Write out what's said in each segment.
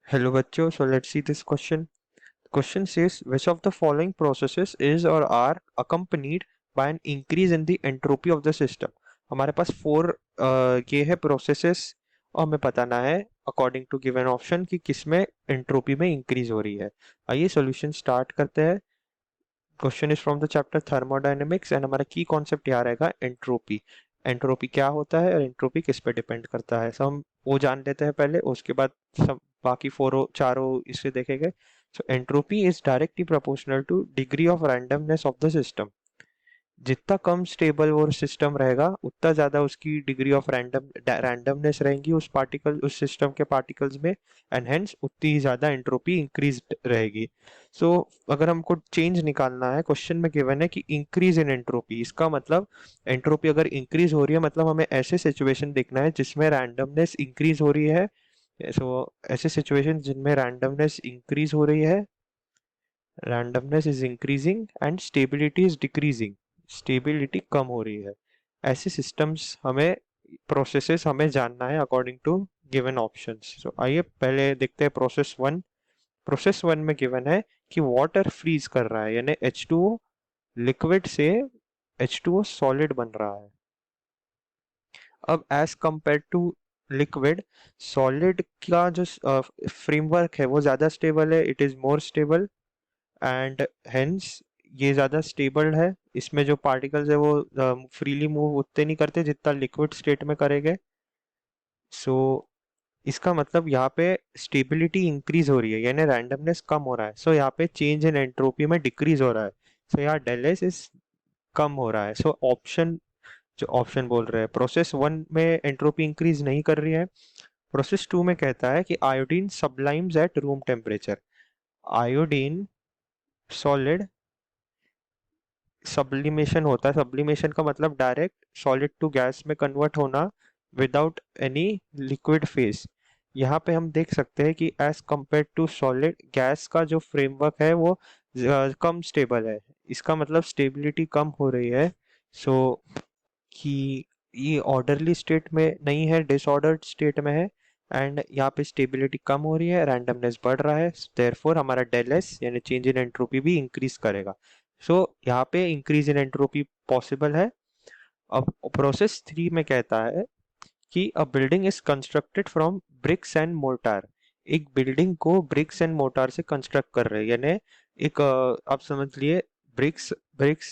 Hello बच्चों, so let's see this question. The question says which of the following processes is or are accompanied by an increase in the entropy of the system. हमारे पास four ये है processes और हमें बताना है according to given option कि किसमें entropy में इंक्रीज हो रही है. आइए सॉल्यूशन स्टार्ट करते हैं. Question is from the chapter thermodynamics and हमारा की कॉन्सेप्ट यहाँ रहेगा एंट्रोपी. एंट्रोपी क्या होता है और एंट्रोपी किस पे डिपेंड करता है, सो हम वो जान लेते हैं पहले, उसके बाद सब बाकी फोरों चारों इससे देखेंगे. So entropy is directly proportional to degree of randomness of the system. जितना कम स्टेबल वो सिस्टम रहेगा उतना ज़्यादा उसकी डिग्री ऑफ रैंडमनेस रहेगी उस सिस्टम के पार्टिकल्स में, एंड हेंस उतनी ही ज़्यादा एंट्रोपी इंक्रीज रहेगी. सो अगर हमको चेंज निकालना है, क्वेश्चन में गिवन है कि इंक्रीज इन एंट्रोपी, इसका मतलब एंट्रोपी अगर इंक्रीज हो रही है मतलब हमें ऐसे सिचुएशन देखना है जिसमें रैंडमनेस इंक्रीज हो रही है. ऐसे सिचुएशन जिनमें रैंडमनेस इंक्रीज हो रही है, randomness is increasing and stability is decreasing, stability कम हो रही है. ऐसे सिस्टम्स हमें, प्रोसेसेस हमें जानना है अकॉर्डिंग टू गिवन ऑप्शंस. सो आइए पहले देखते हैं प्रोसेस वन. प्रोसेस वन में गिवन है कि वाटर फ्रीज कर रहा है, यानी H2O लिक्विड से H2O सॉलिड बन रहा है. अब as compare to liquid, solid का जो फ्रेमवर्क है वो ज़्यादा स्टेबल है, it is more stable and hence ये ज़्यादा स्टेबल है. इसमें जो पार्टिकल्स है वो फ्रीली मूव उतने नहीं करते जितना लिक्विड स्टेट में करेंगे. सो इसका मतलब यहाँ पे स्टेबिलिटी इंक्रीज हो रही है, यानी रैंडमनेस कम हो रहा है. सो यहाँ पे चेंज इन एंट्रोपी में डिक्रीज हो रहा है. सो यहाँ डेल एस इज कम हो रहा है. सो ऑप्शन, जो ऑप्शन बोल रहे हैं प्रोसेस वन में एंट्रोपी इंक्रीज नहीं कर रही है. प्रोसेस टू में कहता है कि iodine sublimes at room temperature. Iodine solid sublimation होता है. सब्लिमेशन का मतलब डायरेक्ट सॉलिड टू गैस में कन्वर्ट होना विदाउट एनी लिक्विड फेज. यहाँ पे हम देख सकते हैं कि as compare to solid, gas का जो फ्रेमवर्क है वो कम स्टेबल है. इसका मतलब स्टेबिलिटी कम हो रही है. सो कि ये ऑर्डरली स्टेट में नहीं है, डिसऑर्डर्ड स्टेट में है, एंड यहाँ पे स्टेबिलिटी कम हो रही है, रैंडमनेस बढ़ रहा है. देयरफॉर हमारा डेल एस यानी चेंज इन एंट्रोपी भी इंक्रीज करेगा. सो यहाँ पे इंक्रीज इन एंट्रोपी पॉसिबल है. अब प्रोसेस थ्री में कहता है कि a building is constructed from bricks and mortar. एक बिल्डिंग को ब्रिक्स एंड मोर्टार से कंस्ट्रक्ट कर रहे हैं, यानी एक आप समझ लिए ब्रिक्स,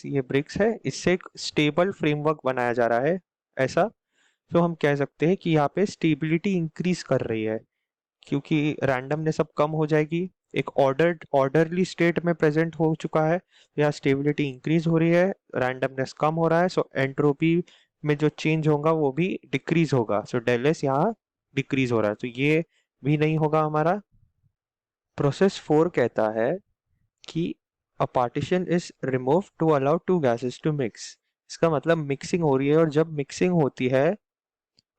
ये ब्रिक्स है, इससे एक स्टेबल फ्रेमवर्क बनाया जा रहा है ऐसा. तो हम कह सकते हैं कि यहाँ पे स्टेबिलिटी इंक्रीज कर रही है क्योंकि रैंडमनेस अब कम हो जाएगी, एक ऑर्डरली स्टेट में प्रेजेंट हो चुका है. यहाँ स्टेबिलिटी इंक्रीज हो रही है, रैंडमनेस कम हो रहा है. सो एंट्रोपी में जो चेंज होगा वो भी डिक्रीज होगा. सो डेल एस यहाँ डिक्रीज हो रहा है, तो ये भी नहीं होगा हमारा. प्रोसेस फोर कहता है कि a partition is remove to allow two gases to mix. इसका मतलब मिक्सिंग हो रही है, और जब मिक्सिंग होती है,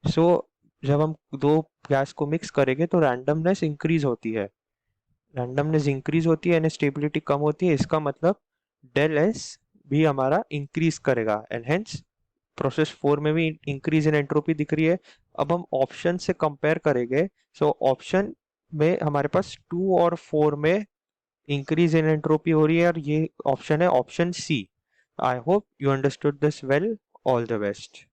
सो जब हम दो गैस को मिक्स करेंगे तो रैंडमनेस इंक्रीज होती है. रैंडमनेस इंक्रीज होती है यानी स्टेबिलिटी कम होती है. इसका मतलब डेल एस भी हमारा इंक्रीज करेगा, एंड हेंस प्रोसेस फोर में भी इंक्रीज इन एंट्रोपी दिख रही है. अब हम ऑप्शन से कंपेयर करेंगे. सो ऑप्शन में हमारे पास टू और फोर में इंक्रीज इन एंट्रोपी हो रही है, और ये ऑप्शन है option C. I hope you understood this well. All the best.